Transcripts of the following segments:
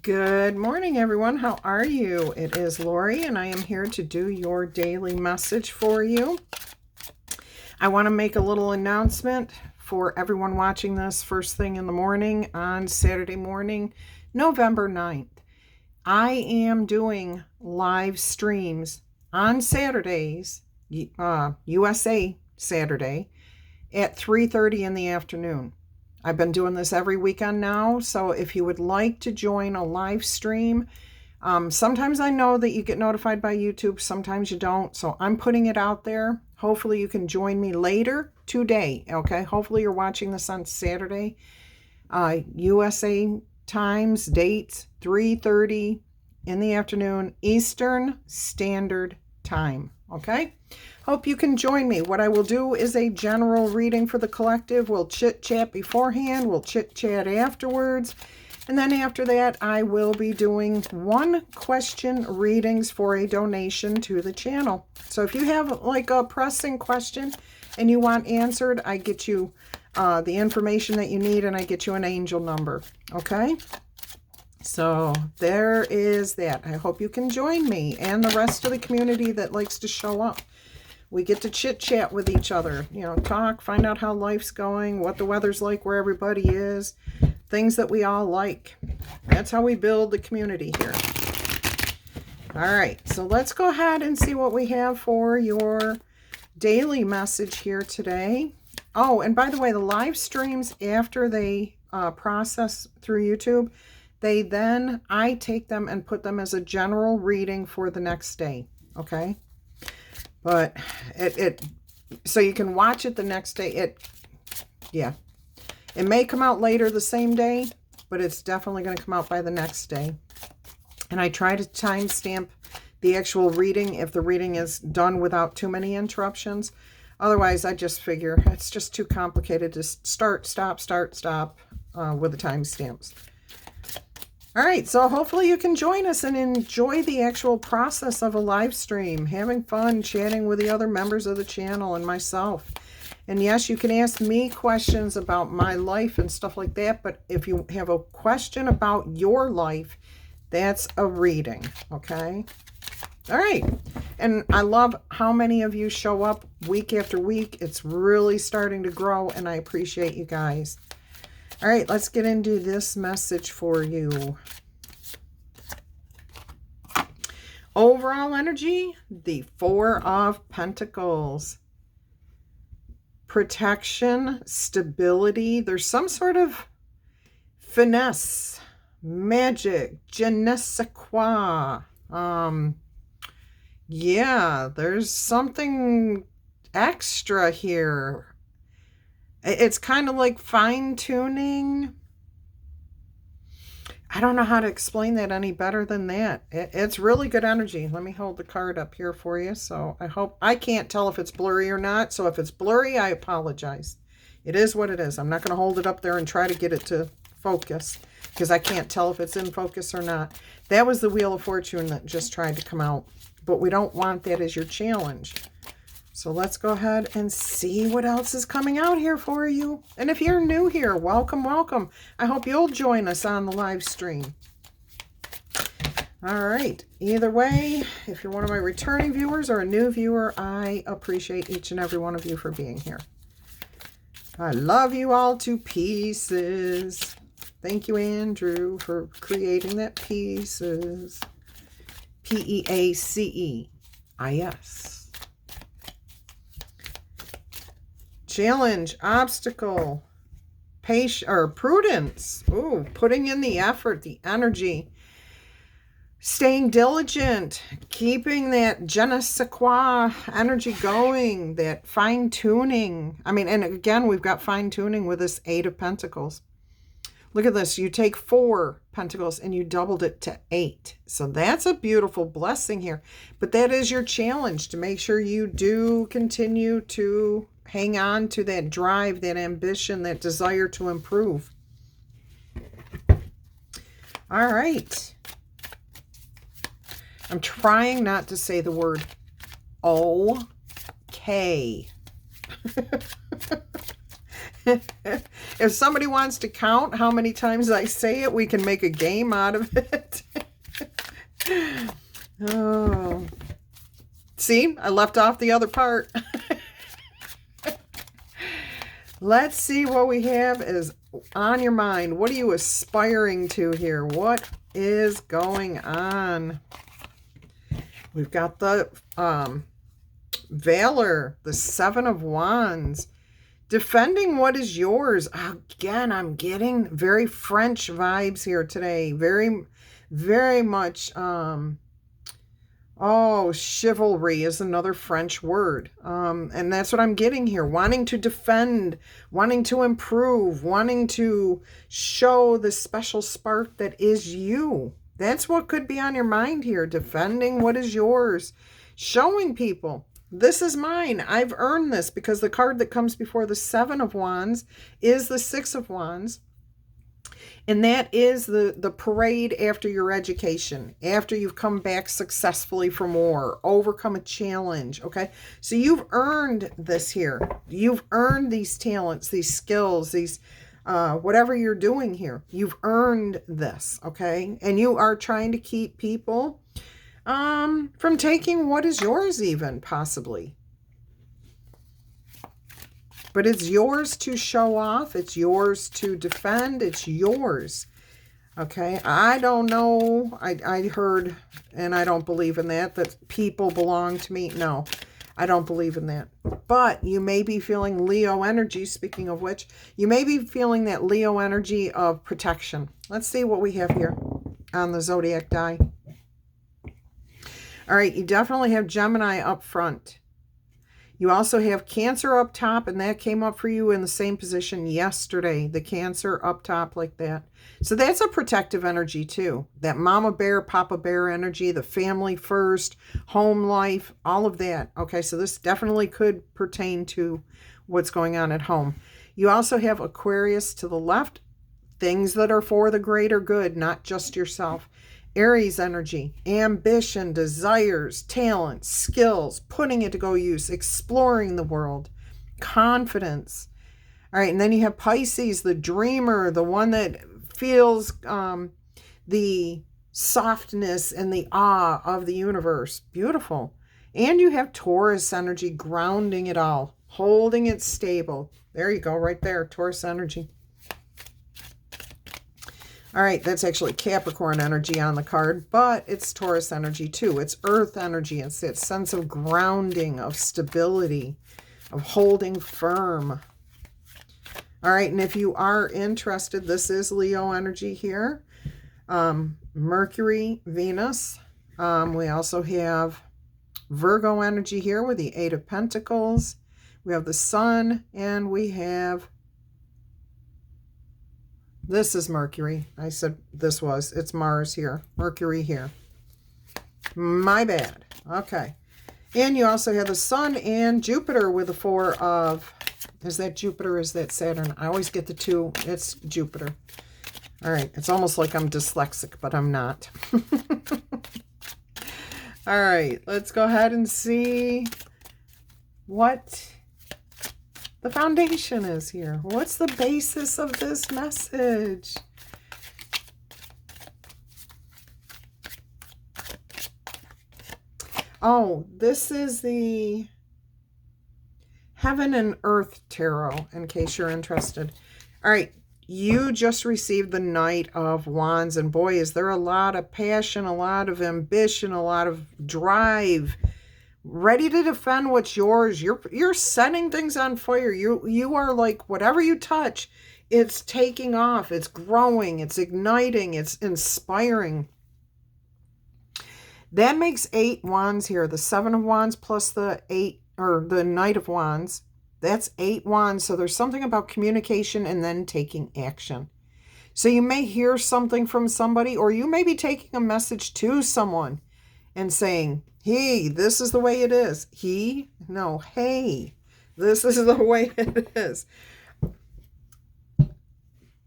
Good morning, everyone. How are you? It is Laurie, and I am here to do your daily message for you. I want to make a little announcement for everyone watching this first thing in the morning on Saturday morning, November 9th. I am doing live streams on Saturdays, USA Saturday, at 3:30 in the afternoon. I've been doing this every weekend now, so if you would like to join a live stream, sometimes I know that you get notified by YouTube, sometimes you don't, so I'm putting it out there. Hopefully you can join me later today, okay? Hopefully you're watching this on Saturday. USA times, dates, 3:30 in the afternoon, Eastern Standard Time, okay? Hope you can join me. What I will do is a general reading for the collective. We'll chit-chat beforehand. We'll chit-chat afterwards. And then after that, I will be doing one question readings for a donation to the channel. So if you have like a pressing question and you want answered, I get you the information that you need and I get you an angel number. Okay? So there is that. I hope you can join me and the rest of the community that likes to show up. We get to chit-chat with each other, talk, find out how life's going, what the weather's like where everybody is, things that we all like. That's how we build the community here. All right, so let's go ahead and see what we have for your daily message here today. Oh, and by the way, the live streams, after they process through YouTube, I take them and put them as a general reading for the next day, okay? But so you can watch it the next day. It may come out later the same day, but it's definitely going to come out by the next day. And I try to timestamp the actual reading if the reading is done without too many interruptions. Otherwise, I just figure it's just too complicated to start, stop with the timestamps. All right, so hopefully you can join us and enjoy the actual process of a live stream, having fun, chatting with the other members of the channel and myself. And yes, you can ask me questions about my life and stuff like that, but if you have a question about your life, that's a reading, okay? All right, and I love how many of you show up week after week. It's really starting to grow, and I appreciate you guys. All right, let's get into this message for you. Overall energy, the Four of Pentacles. Protection, stability. There's some sort of finesse, magic, je ne sais quoi. Yeah, there's something extra here. It's kind of like fine-tuning. I don't know how to explain that any better than that. It's really good energy. Let me hold the card up here for you. So I can't tell if it's blurry or not. So if it's blurry, I apologize. It is what it is. I'm not going to hold it up there and try to get it to focus because I can't tell if it's in focus or not. That was the Wheel of Fortune that just tried to come out. But we don't want that as your challenge. So let's go ahead and see what else is coming out here for you. And if you're new here, welcome, welcome. I hope you'll join us on the live stream. All right. Either way, if you're one of my returning viewers or a new viewer, I appreciate each and every one of you for being here. I love you all to pieces. Thank you, Andrew, for creating that Pieces. P-E-A-C-E-I-S. Challenge, obstacle, patience, or prudence. Ooh, putting in the effort, the energy, staying diligent, keeping that je ne sais quoi energy going, that fine-tuning. I mean, and again, we've got fine-tuning with this Eight of Pentacles. Look at this. You take 4 pentacles and you doubled it to 8. So that's a beautiful blessing here. But that is your challenge, to make sure you do continue to hang on to that drive, that ambition, that desire to improve. All right. I'm trying not to say the word okay. If somebody wants to count how many times I say it, we can make a game out of it. Oh. See, I left off the other part. Let's see what we have is on your mind. What are you aspiring to here? What is going on? We've got the Valor, the Seven of Wands. Defending what is yours. Again, I'm getting very French vibes here today. Very, very much, chivalry is another French word. And that's what I'm getting here. Wanting to defend, wanting to improve, wanting to show the special spark that is you. That's what could be on your mind here. Defending what is yours. Showing people, this is mine. I've earned this, because the card that comes before the Seven of Wands is the Six of Wands. And that is the parade after your education, after you've come back successfully from war, overcome a challenge, okay? So you've earned this here. You've earned these talents, these skills, these whatever you're doing here. You've earned this, okay? And you are trying to keep people from taking what is yours even, possibly. But it's yours to show off. It's yours to defend. It's yours. Okay? I don't know. I heard, and I don't believe in that people belong to me. No, I don't believe in that. But you may be feeling Leo energy. Speaking of which, you may be feeling that Leo energy of protection. Let's see what we have here on the zodiac die. All right, you definitely have Gemini up front. You also have Cancer up top, and that came up for you in the same position yesterday. The Cancer up top like that. So that's a protective energy too. That Mama Bear, Papa Bear energy, the family first, home life, all of that. Okay, so this definitely could pertain to what's going on at home. You also have Aquarius to the left. Things that are for the greater good, not just yourself. Aries energy, ambition, desires, talents, skills, putting it to go use, exploring the world, confidence. All right, and then you have Pisces, the dreamer, the one that feels the softness and the awe of the universe. Beautiful. And you have Taurus energy, grounding it all, holding it stable. There you go, right there, Taurus energy. All right, that's actually Capricorn energy on the card, but it's Taurus energy too. It's earth energy. It's that sense of grounding, of stability, of holding firm. All right, and if you are interested, this is Leo energy here. Mercury, Venus. We also have Virgo energy here with the Eight of Pentacles. We have the Sun, and we have... This is Mercury. I said this was. It's Mars here. Mercury here. My bad. Okay. And you also have the Sun and Jupiter with the Four of... Is that Jupiter? Is that Saturn? I always get the two. It's Jupiter. All right. It's almost like I'm dyslexic, but I'm not. All right. Let's go ahead and see what the foundation is here. What's the basis of this message? Oh, this is the Heaven and Earth Tarot, in case you're interested. All right, you just received the Knight of Wands, and boy, is there a lot of passion, a lot of ambition, a lot of drive, ready to defend what's yours. You're setting things on fire. You are like, whatever you touch, it's taking off, it's growing, it's igniting, it's inspiring. That makes 8 wands here. The 7 of wands plus the 8, or the Knight of Wands. That's 8 wands. So there's something about communication and then taking action. So you may hear something from somebody, or you may be taking a message to someone and saying, hey, this is the way it is. Hey, this is the way it is.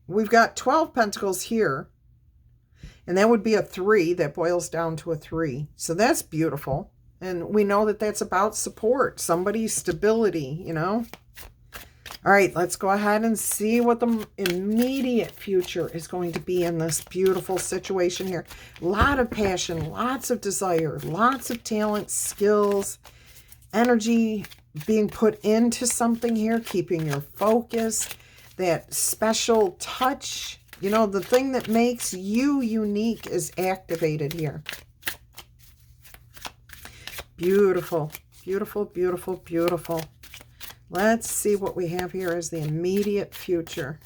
We've got 12 pentacles here. And that would be a 3. That boils down to a 3. So that's beautiful. And we know that that's about support. Somebody's stability, you know. All right, let's go ahead and see what the immediate future is going to be in this beautiful situation here. A lot of passion, lots of desire, lots of talent, skills, energy being put into something here, keeping your focus, that special touch, you know, the thing that makes you unique is activated here. Beautiful, beautiful, beautiful, beautiful. Let's see what we have here as the immediate future.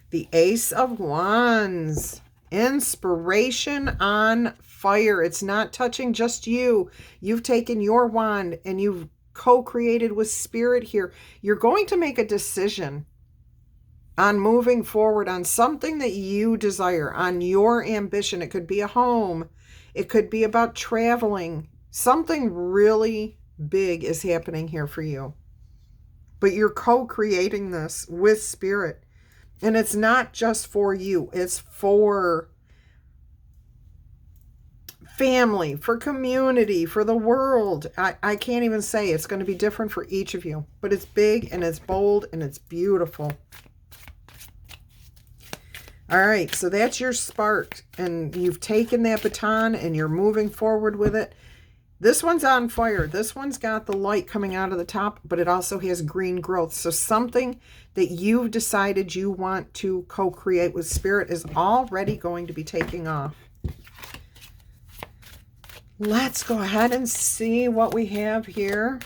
The Ace of Wands. Inspiration on fire. It's not touching just you. You've taken your wand and you've co-created with spirit here. You're going to make a decision on moving forward on something that you desire, on your ambition. It could be a home. It could be about traveling. Something really big is happening here for you. But you're co-creating this with spirit. And it's not just for you. It's for family, for community, for the world. I can't even say. It's going to be different for each of you. But it's big and it's bold and it's beautiful. All right, so that's your spark. And you've taken that baton and you're moving forward with it. This one's on fire. This one's got the light coming out of the top, but it also has green growth. So something that you've decided you want to co-create with spirit is already going to be taking off. Let's go ahead and see what we have here.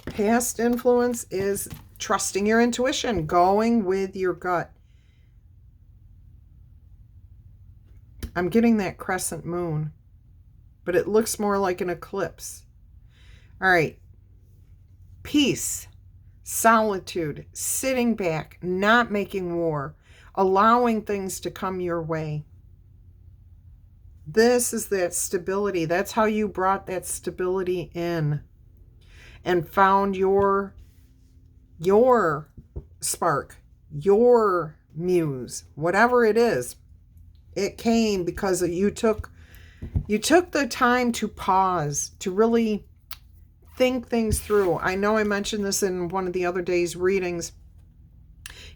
Past influence is trusting your intuition, going with your gut. I'm getting that crescent moon, but it looks more like an eclipse. All right. Peace, solitude, sitting back, not making war, allowing things to come your way. This is that stability. That's how you brought that stability in and found your spark, your muse, whatever it is. It came because you took the time to pause, to really think things through. I know I mentioned this in one of the other day's readings.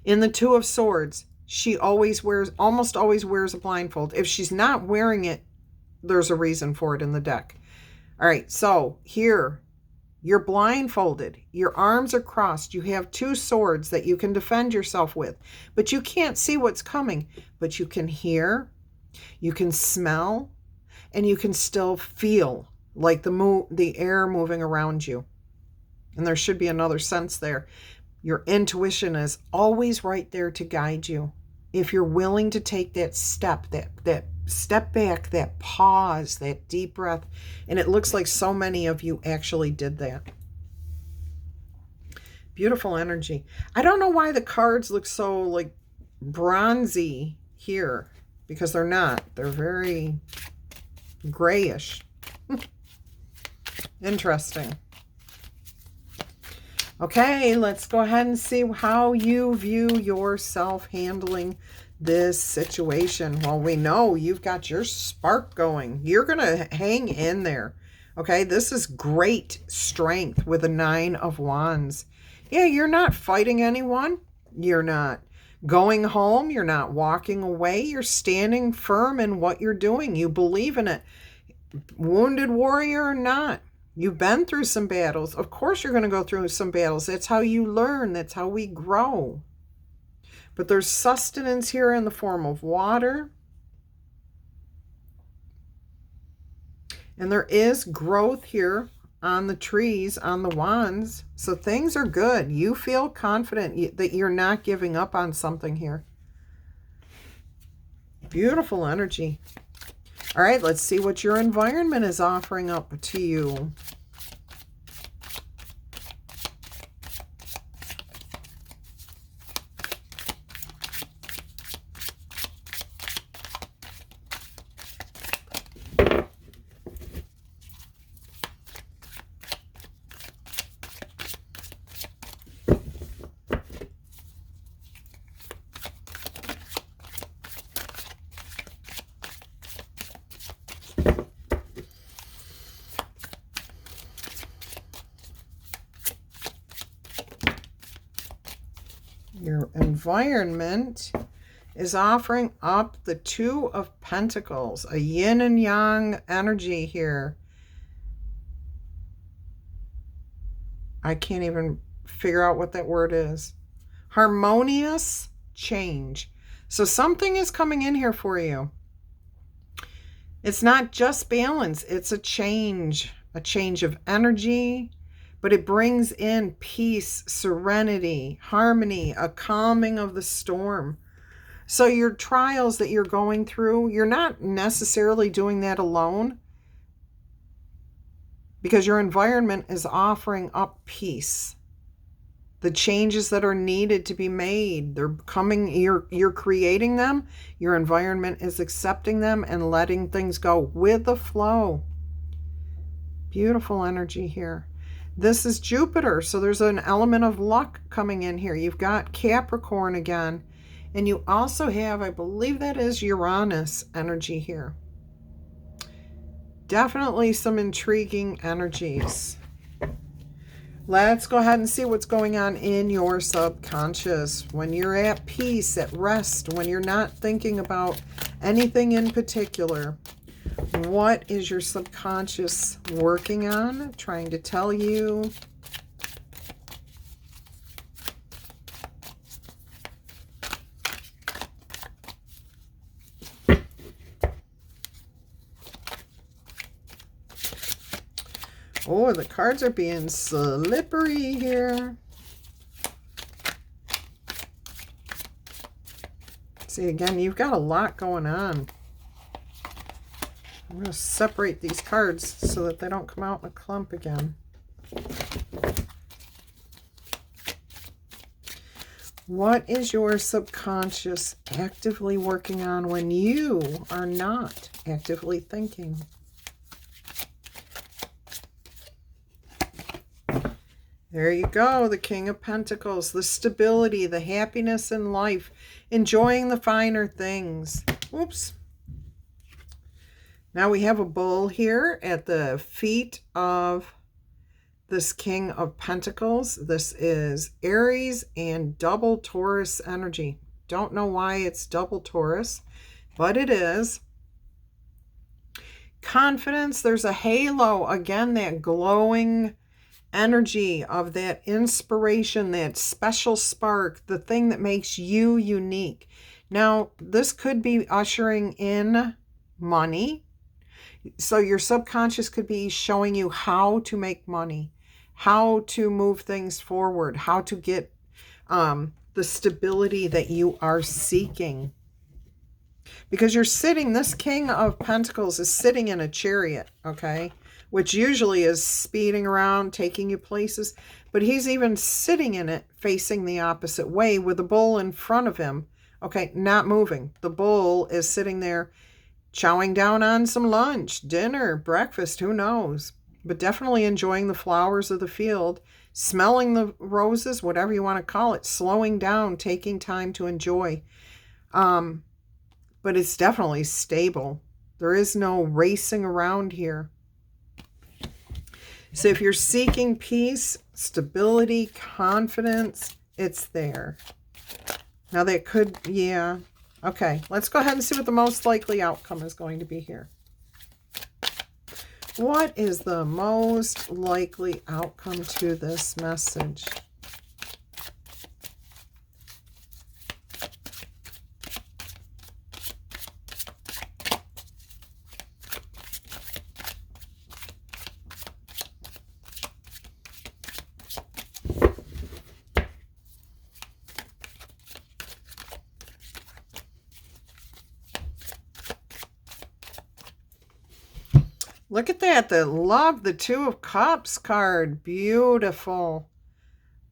In the Two of Swords, she almost always wears a blindfold. If she's not wearing it, there's a reason for it in the deck. All right, so here, you're blindfolded. Your arms are crossed. You have two swords that you can defend yourself with. But you can't see what's coming. But you can hear, you can smell, and you can still feel like the air moving around you. And there should be another sense there. Your intuition is always right there to guide you. If you're willing to take that step, that step back, that pause, that deep breath. And it looks like so many of you actually did that. Beautiful energy. I don't know why the cards look so like bronzy here, because they're not. They're very grayish. Interesting. Okay, let's go ahead and see how you view yourself handling this situation. Well, we know you've got your spark going. You're going to hang in there. Okay, this is great strength with a 9 of Wands. Yeah, you're not fighting anyone. You're not going home. You're not walking away. You're standing firm in what you're doing. You believe in it. Wounded warrior or not. You've been through some battles. Of course you're going to go through some battles. That's how you learn. That's how we grow. But there's sustenance here in the form of water. And there is growth here on the trees, on the wands. So things are good. You feel confident that you're not giving up on something here. Beautiful energy. All right, let's see what your environment is offering up to you. Your environment is offering up the Two of Pentacles, a yin and yang energy here. I can't even figure out what that word is. Harmonious change. So something is coming in here for you. It's not just balance, it's a change of energy, but it brings in peace, serenity, harmony, a calming of the storm. So your trials that you're going through, you're not necessarily doing that alone, because your environment is offering up peace. The changes that are needed to be made, they're coming, you're creating them. Your environment is accepting them and letting things go with the flow. Beautiful energy here. This is Jupiter, so there's an element of luck coming in here. You've got Capricorn again, and you also have, I believe that is Uranus energy here. Definitely some intriguing energies. Let's go ahead and see what's going on in your subconscious. When you're at peace, at rest, when you're not thinking about anything in particular, what is your subconscious working on, trying to tell you? Oh, the cards are being slippery here. See, again, you've got a lot going on. I'm going to separate these cards so that they don't come out in a clump again. What is your subconscious actively working on when you are not actively thinking? There you go, the King of Pentacles, the stability, the happiness in life, enjoying the finer things. Oops. Now we have a bull here at the feet of this King of Pentacles. This is Aries and double Taurus energy. Don't know why it's double Taurus, but it is. Confidence, there's a halo, again, that glowing energy of that inspiration, that special spark, the thing that makes you unique. Now, this could be ushering in money. So your subconscious could be showing you how to make money, how to move things forward, how to get the stability that you are seeking. Because you're sitting, this King of Pentacles is sitting in a chariot, okay? Which usually is speeding around, taking you places. But he's even sitting in it, facing the opposite way with the bull in front of him. Okay, not moving. The bull is sitting there chowing down on some lunch, dinner, breakfast, who knows. But definitely enjoying the flowers of the field, smelling the roses, whatever you want to call it, slowing down, taking time to enjoy. But it's definitely stable. There is no racing around here. So if you're seeking peace, stability, confidence, it's there. Now that could, yeah. Okay, let's go ahead and see what the most likely outcome is going to be here. What is the most likely outcome to this message? Look at that, the love, the Two of Cups card. Beautiful.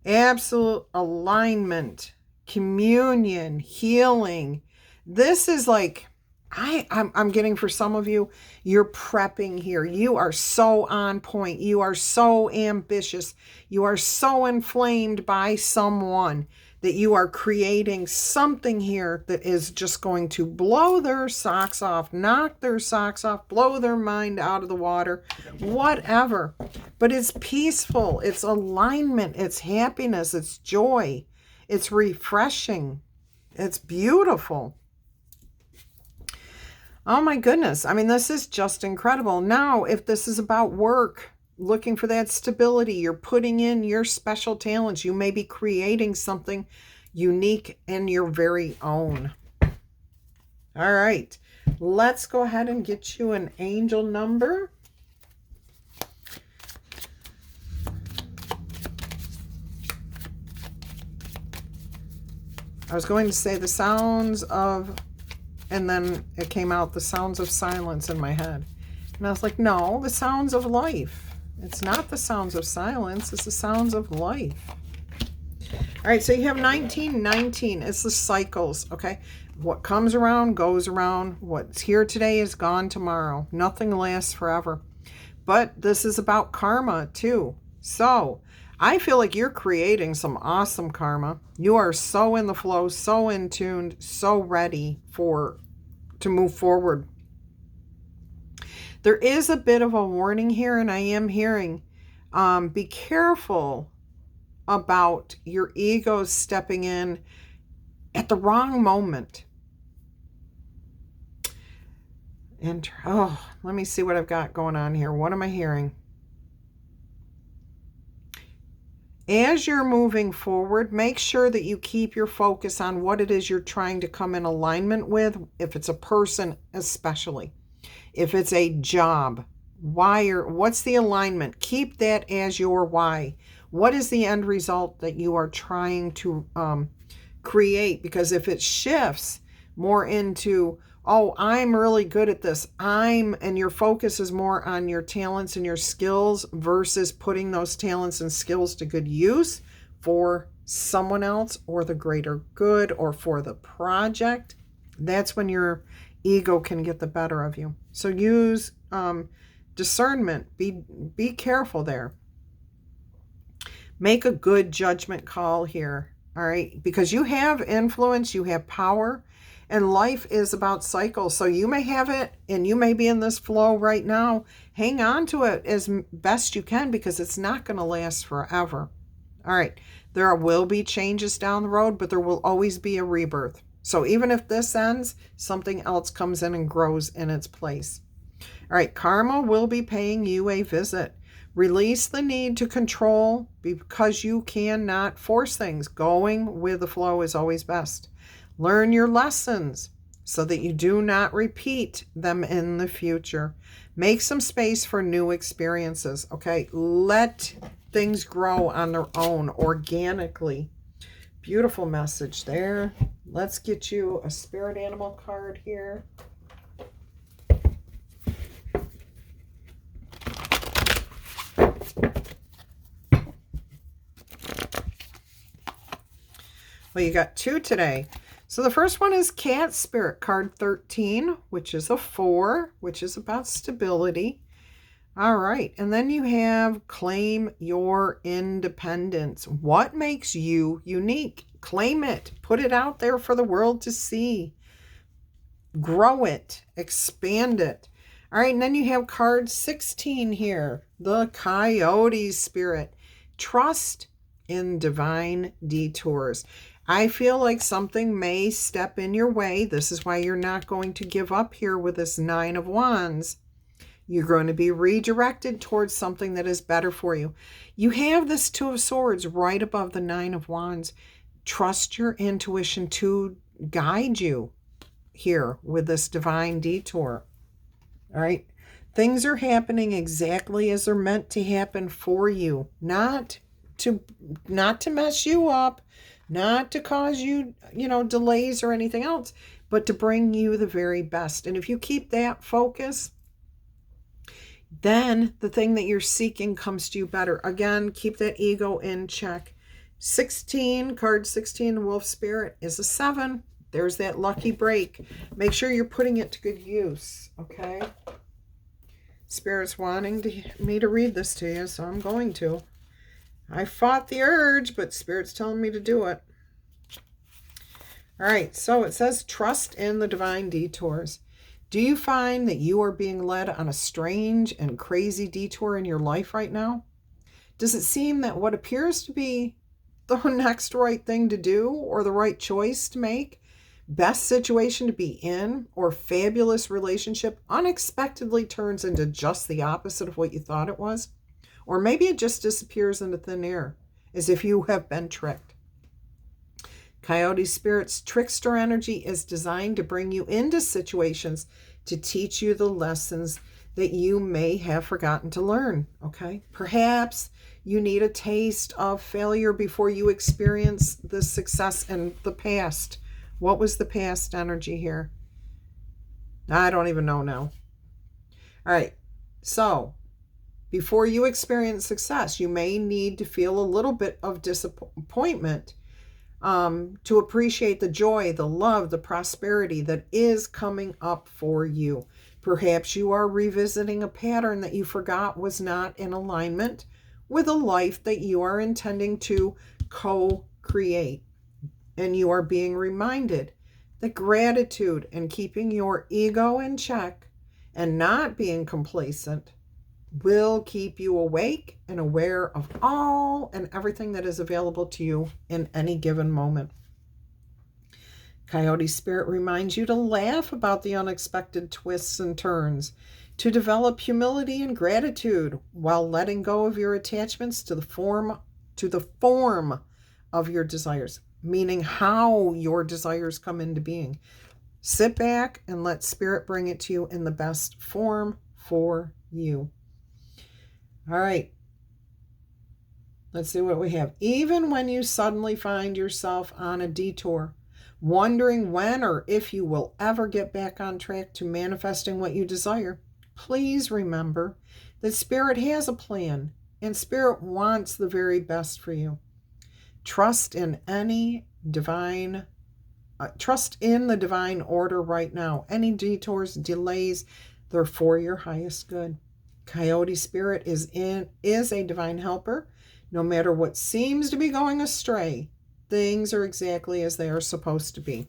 Absolute alignment, communion, healing. This is like, I'm getting for some of you, you're prepping here. You are so on point. You are so ambitious. You are so inflamed by someone that you are creating something here that is just going to blow their socks off, knock their socks off, blow their mind out of the water, whatever. But it's peaceful, it's alignment, it's happiness, it's joy. It's refreshing. It's beautiful. Oh my goodness. I mean, this is just incredible. Now, if this is about work, looking for that stability, you're putting in your special talents. You may be creating something unique and your very own. All right. Let's go ahead and get you an angel number. I was going to say the sounds of, and then it came out the sounds of silence in my head. And I was like, no, the sounds of life. It's not the sounds of silence. It's the sounds of life. All right, so you have 1919. It's the cycles, okay? What comes around goes around. What's here today is gone tomorrow. Nothing lasts forever. But this is about karma too. So I feel like you're creating some awesome karma. You are so in the flow, so in tune, so ready to move forward. There is a bit of a warning here, and I am hearing, be careful about your ego stepping in at the wrong moment. And let me see what I've got going on here. What am I hearing? As you're moving forward, make sure that you keep your focus on what it is you're trying to come in alignment with. If it's a person, especially. If it's a job, what's the alignment? Keep that as your why. What is the end result that you are trying to create? Because if it shifts more into, oh, I'm really good at this, and your focus is more on your talents and your skills versus putting those talents and skills to good use for someone else or the greater good or for the project, that's when your ego can get the better of you. So use discernment. Be careful there. Make a good judgment call here, all right? Because you have influence, you have power, and life is about cycles. So you may have it, and you may be in this flow right now. Hang on to it as best you can, because it's not going to last forever. All right, there will be changes down the road, but there will always be a rebirth. So even if this ends, something else comes in and grows in its place. All right, karma will be paying you a visit. Release the need to control, because you cannot force things. Going with the flow is always best. Learn your lessons so that you do not repeat them in the future. Make some space for new experiences, okay? Let things grow on their own organically. Beautiful message there. Let's get you a spirit animal card here. Well, you got two today. So the first one is Cat Spirit, card 13, which is a 4, which is about stability. All right. And then you have Claim Your Independence. What makes you unique? Claim it. Put it out there for the world to see. Grow it. Expand it. All right. And then you have card 16 here, the Coyote Spirit. Trust in divine detours. I feel like something may step in your way. This is why you're not going to give up here with this 9 of Wands. You're going to be redirected towards something that is better for you. You have this 2 of Swords right above the 9 of Wands. Trust your intuition to guide you here with this divine detour. All right. Things are happening exactly as they're meant to happen for you. Not to mess you up, not to cause you, delays or anything else, but to bring you the very best. And if you keep that focus, then the thing that you're seeking comes to you better. Again, keep that ego in check. 16, card 16, Wolf Spirit, is a 7. There's that lucky break. Make sure you're putting it to good use, okay? Spirit's wanting me to read this to you, so I'm going to. I fought the urge, but Spirit's telling me to do it. All right, so it says trust in the divine detours. Do you find that you are being led on a strange and crazy detour in your life right now? Does it seem that what appears to be the next right thing to do or the right choice to make, best situation to be in, or fabulous relationship unexpectedly turns into just the opposite of what you thought it was, or maybe it just disappears into thin air, as if you have been tricked. Coyote Spirit's trickster energy is designed to bring you into situations to teach you the lessons that you may have forgotten to learn, okay? Perhaps you need a taste of failure before you experience the success in the past. What was the past energy here? I don't even know now. All right, so before you experience success, you may need to feel a little bit of disappointment to appreciate the joy, the love, the prosperity that is coming up for you. Perhaps you are revisiting a pattern that you forgot was not in alignment with a life that you are intending to co-create. And you are being reminded that gratitude and keeping your ego in check and not being complacent will keep you awake and aware of all and everything that is available to you in any given moment. Coyote Spirit reminds you to laugh about the unexpected twists and turns, to develop humility and gratitude while letting go of your attachments to the form of your desires, meaning how your desires come into being. Sit back and let Spirit bring it to you in the best form for you. All right. Let's see what we have. Even when you suddenly find yourself on a detour, wondering when or if you will ever get back on track to manifesting what you desire, please remember that Spirit has a plan and Spirit wants the very best for you. Trust in the divine order right now. Any detours, delays, they're for your highest good. Coyote Spirit is a divine helper. No matter what seems to be going astray, things are exactly as they are supposed to be.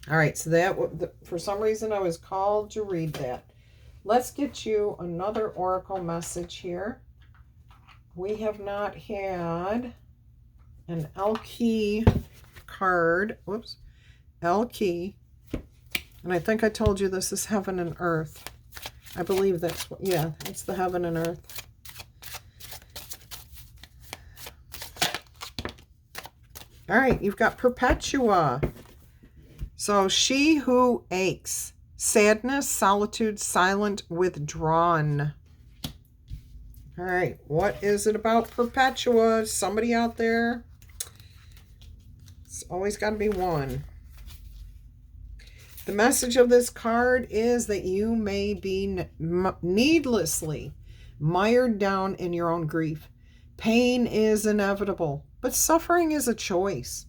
All right, so that for some reason I was called to read that. Let's get you another oracle message here. We have not had an L-key card. Whoops. L-key. And I think I told you this is heaven and earth. I believe that's what, yeah, it's the heaven and earth. All right, you've got Perpetua. So, she who aches, sadness, solitude, silent, withdrawn. All right, what is it about Perpetua? Somebody out there? It's always got to be one. The message of this card is that you may be needlessly mired down in your own grief. Pain is inevitable, but suffering is a choice.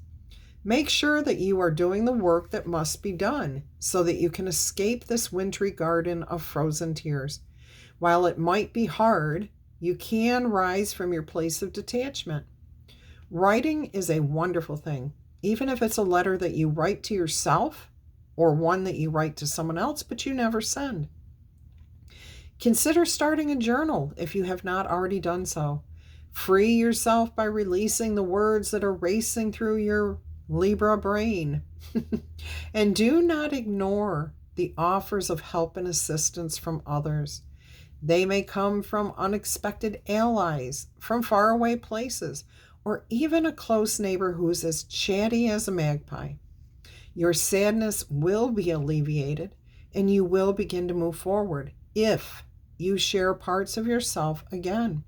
Make sure that you are doing the work that must be done so that you can escape this wintry garden of frozen tears. While it might be hard, you can rise from your place of detachment. Writing is a wonderful thing, even if it's a letter that you write to yourself or one that you write to someone else, but you never send. Consider starting a journal if you have not already done so. Free yourself by releasing the words that are racing through your Libra brain. And do not ignore the offers of help and assistance from others. They may come from unexpected allies, from faraway places, or even a close neighbor who is as chatty as a magpie. Your sadness will be alleviated, and you will begin to move forward if you share parts of yourself again.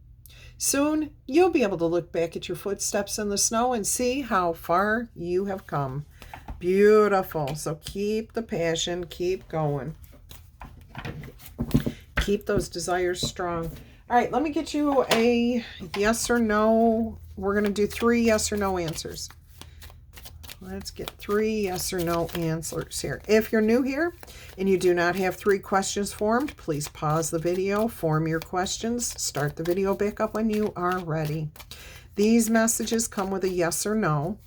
Soon, you'll be able to look back at your footsteps in the snow and see how far you have come. Beautiful. So keep the passion, keep going. Keep those desires strong. All right, let me get you a yes or no. We're going to do 3 yes or no answers. Let's get 3 yes or no answers here. If you're new here and you do not have 3 questions formed, please pause the video, form your questions, start the video back up when you are ready. These messages come with a yes or no,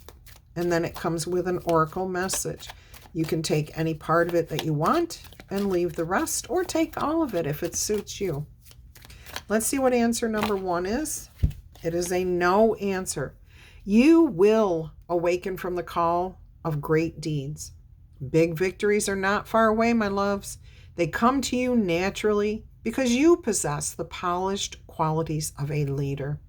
and then it comes with an oracle message. You can take any part of it that you want and leave the rest, or take all of it if it suits you. Let's see what answer number 1 is. It is a no answer. You will awaken from the call of great deeds. Big victories are not far away, my loves. They come to you naturally because you possess the polished qualities of a leader.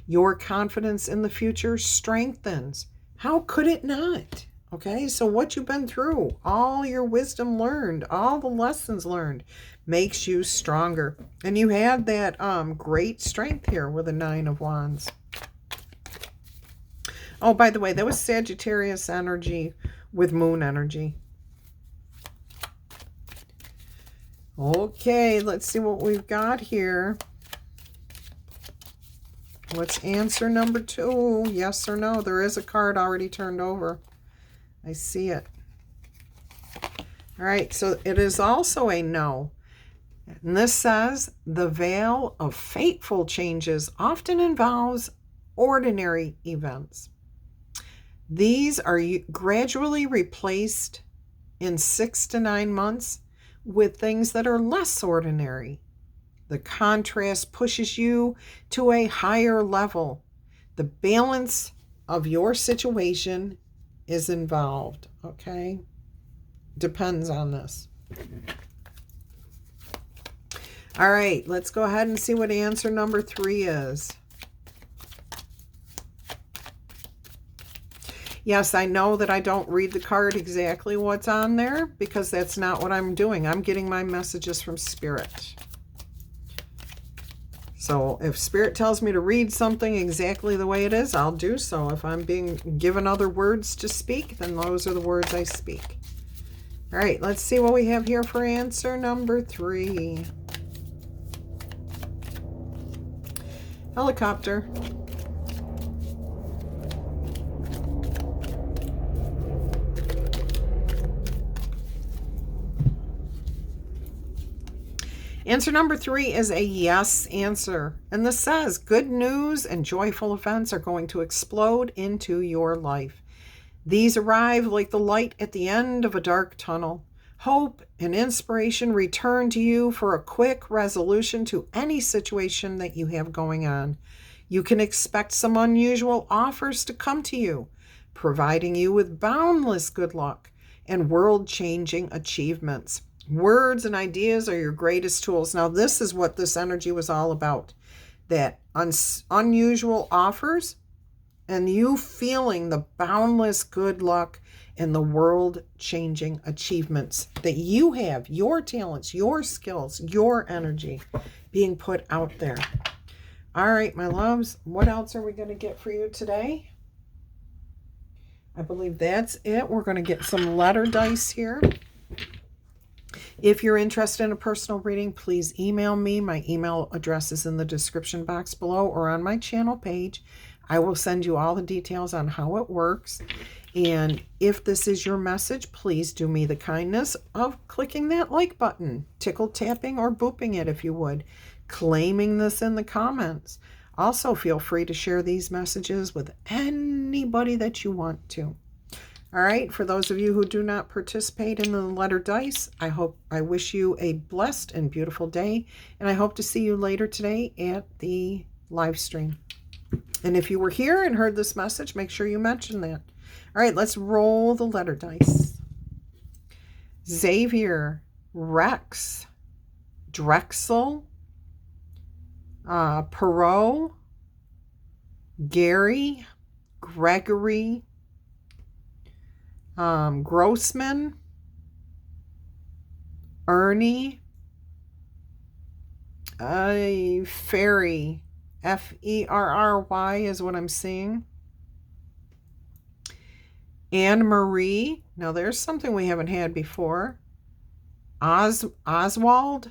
Your confidence in the future strengthens. How could it not? Okay, so what you've been through, all your wisdom learned, all the lessons learned, makes you stronger. And you have that great strength here with the Nine of Wands. Oh, by the way, that was Sagittarius energy with moon energy. Okay, let's see what we've got here. What's answer number 2? Yes or no? There is a card already turned over. I see it. All right, so it is also a no. And this says, the veil of fateful changes often involves ordinary events. These are gradually replaced in 6 to 9 months with things that are less ordinary. The contrast pushes you to a higher level. The balance of your situation is involved, okay? Depends on this. All right, let's go ahead and see what answer number 3 is. Yes, I know that I don't read the card exactly what's on there because that's not what I'm doing. I'm getting my messages from Spirit. So if Spirit tells me to read something exactly the way it is, I'll do so. If I'm being given other words to speak, then those are the words I speak. All right, let's see what we have here for answer number 3. Helicopter. Answer number 3 is a yes answer. And this says, good news and joyful events are going to explode into your life. These arrive like the light at the end of a dark tunnel. Hope and inspiration return to you for a quick resolution to any situation that you have going on. You can expect some unusual offers to come to you, providing you with boundless good luck and world-changing achievements. Words and ideas are your greatest tools. Now, this is what this energy was all about. That unusual offers and you feeling the boundless good luck and the world-changing achievements that you have, your talents, your skills, your energy being put out there. All right, my loves, what else are we going to get for you today? I believe that's it. We're going to get some letter dice here. If you're interested in a personal reading, please email me. My email address is in the description box below or on my channel page. I will send you all the details on how it works. And if this is your message, please do me the kindness of clicking that like button, tickle tapping or booping it if you would, claiming this in the comments. Also, feel free to share these messages with anybody that you want to. All right, for those of you who do not participate in the letter dice, I wish you a blessed and beautiful day, and I hope to see you later today at the live stream. And if you were here and heard this message, make sure you mention that. All right, let's roll the letter dice. Xavier, Rex, Drexel, Perot, Gary, Gregory, Grossman, Ernie, Ferry, F-E-R-R-Y is what I'm seeing. Anne Marie, now there's something we haven't had before. Oswald,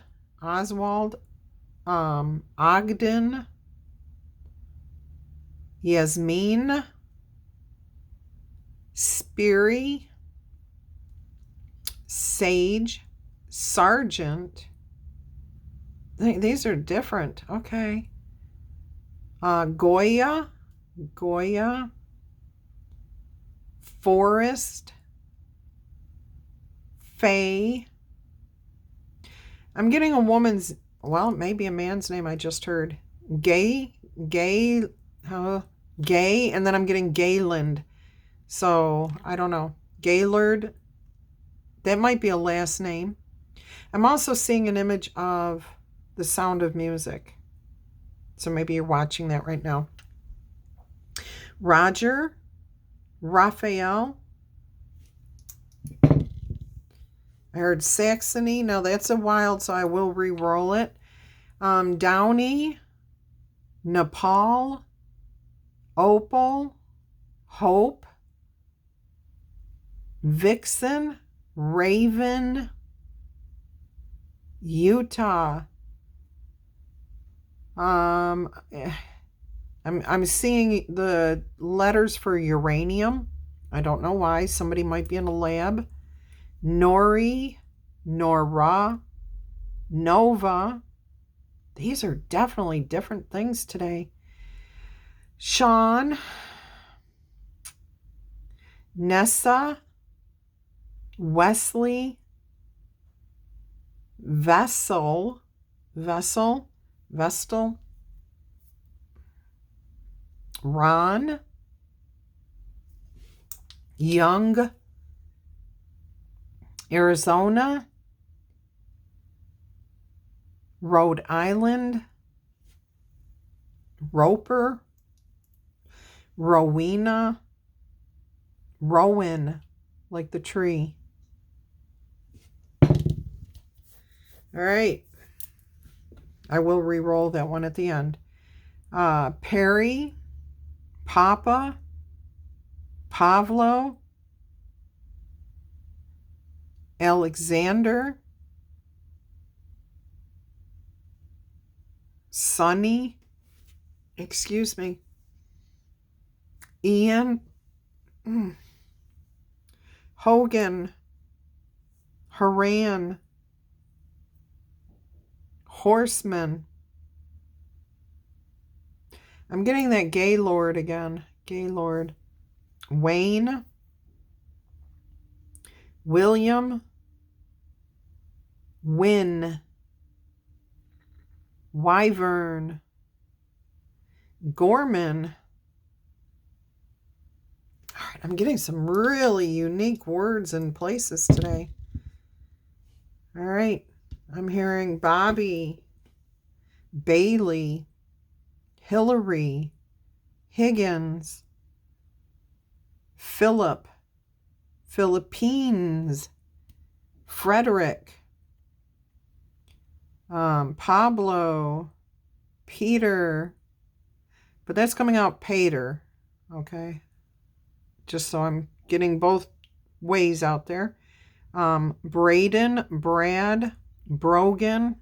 Ogden, Yasmin, Speary, Sage, Sergeant. These are different. Okay. Goya, Forest, Faye. I'm getting a woman's, well, maybe a man's name I just heard. Gay, and then I'm getting Gayland. So, I don't know. Gaylord. That might be a last name. I'm also seeing an image of The Sound of Music. So maybe you're watching that right now. Roger. Raphael. I heard Saxony. Now that's a wild, so I will re-roll it. Downey. Nepal. Opal. Hope. Vixen. Raven. Utah. I'm seeing the letters for uranium. I don't know why. Somebody might be in a lab. Nori, Nora, Nova. These are definitely different things today. Sean, Nessa, Wesley, Vestal, Ron, Young, Arizona, Rhode Island, Roper, Rowena, Rowan, like the tree. All right. I will re-roll that one at the end. Perry, Papa, Pavlo, Alexander, Sonny, excuse me, Ian, Hogan, Haran, Horseman. I'm getting that Gaylord again. Gaylord. Wayne. William. Wynn. Wyvern. Gorman. All right, I'm getting some really unique words and places today. All right. I'm hearing Bobby, Bailey, Hillary, Higgins, Philip, Philippines, Frederick, Pablo, Peter, but that's coming out Pater, okay? Just so I'm getting both ways out there. Braden, Brad, Brogan.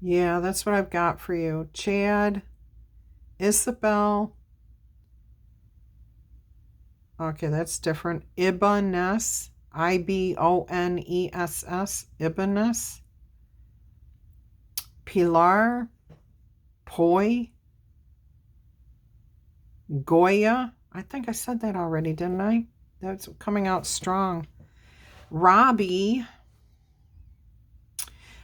Yeah, that's what I've got for you. Chad, Isabel. Okay, that's different. Ibanez, Iboness, Ibanez. Pilar, Poi, Goya. I think I said that already, didn't I? That's coming out strong. Robbie.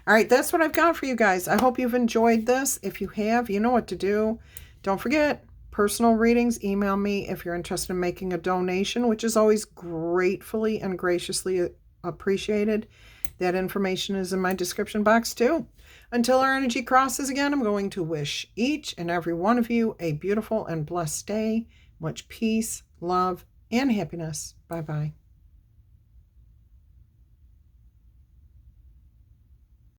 All right, that's what I've got for you guys. I hope you've enjoyed this. If you have, you know what to do. Don't forget, personal readings, email me if you're interested in making a donation, which is always gratefully and graciously appreciated. That information is in my description box too. Until our energy crosses again, I'm going to wish each and every one of you a beautiful and blessed day. Much peace, love, and happiness. Bye-bye.